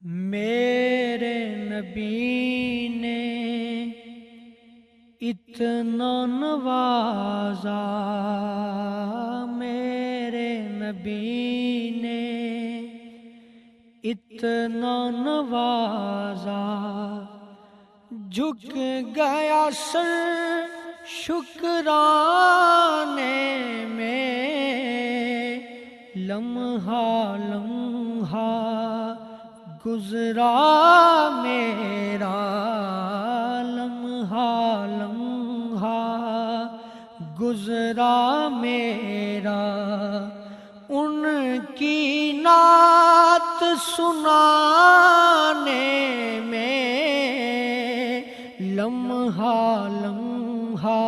میرے نبی نے اتنا نوازا، میرے نبی نے اتنا نوازا، جھک گیا سر شکرانے میں، لمحہ لمحہ گزرا میرا، لمحہ لمحہ گزرا میرا، ان کی نعت سنانے میں، لمحہ لمحہ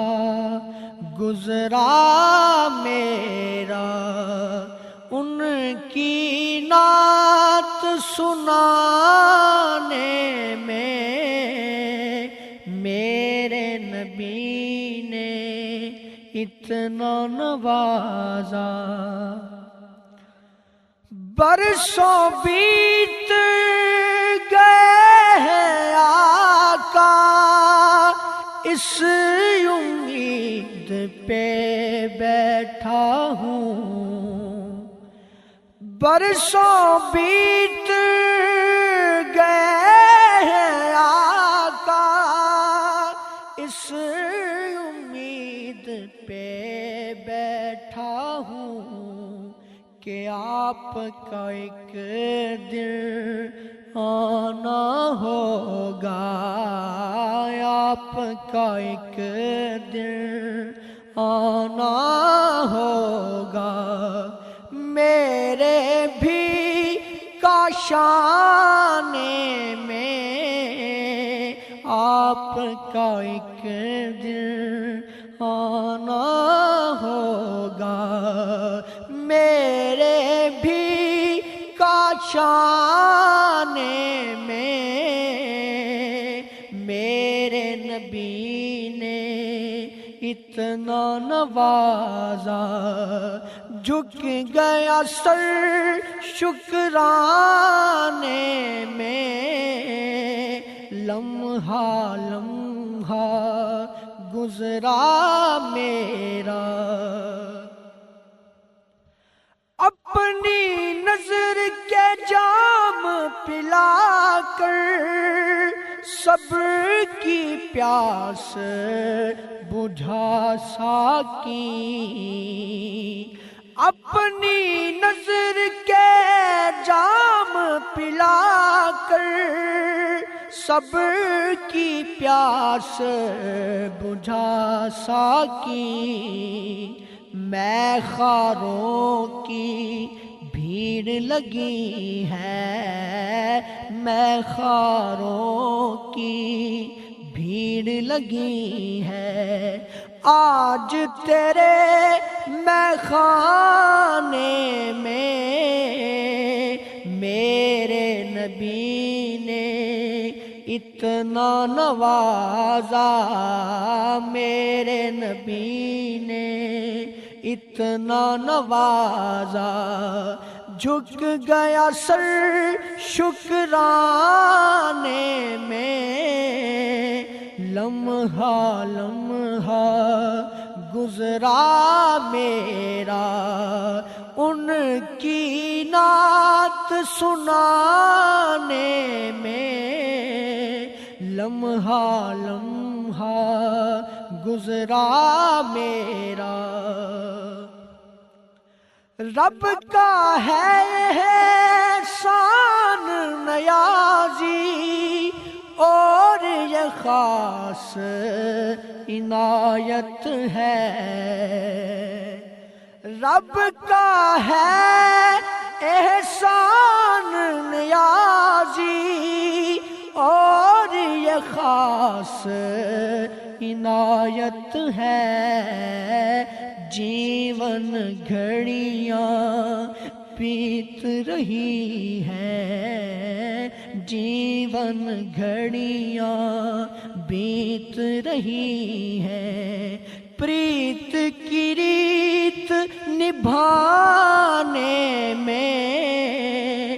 گزرا میرا، ان کی نعت سنانے میں، میرے نبی نے اتنا نوازا۔ برسوں بیت گئے ہیں آقا، اس امید پہ بیٹھا ہوں، برسوں بیت گئے ہیں آقا، اس امید پہ بیٹھا ہوں کہ آپ کا ایک دن آنا ہوگا، آپ کا ایک دن آنا ہوگا، میرے بھی کاشانے میں آپ کا ایک دن آنا ہوگا، میرے بھی کاشانے میں، میرے نبی نے اتنا نوازا، جھک گیا سر شکرانے میں، لمحہ لمحہ گزرا میرا، اپنی نظر کے جام پلا کر صبر کی پیاس بجھا ساکی، اپنی نظر کے جام پلا کر صبر کی پیاس بجھا ساکی، میں خاروں کی بھیڑ لگی ہے، میں خاروں کی بھیڑ لگی ہے، آج تیرے میں خانے میں، میرے نبی نے اتنا نوازا، میرے نبی نے اتنا نوازا، جھک گیا سر شکرانے میں، لمحہ لمحہ گزرا میرا، ان کی نعت سنانے میں، لمحہ لمحہ گزرا میرا، رب کا ہے احسان نیازی اور یہ خاص عنایت ہے، رب کا ہے احسان نیازی اور یہ خاص عنایت ہے، جیون گھڑیاں بیت رہی ہیں، جیون گھڑیاں بیت رہی ہیں، پریت کی ریت نبھانے میں،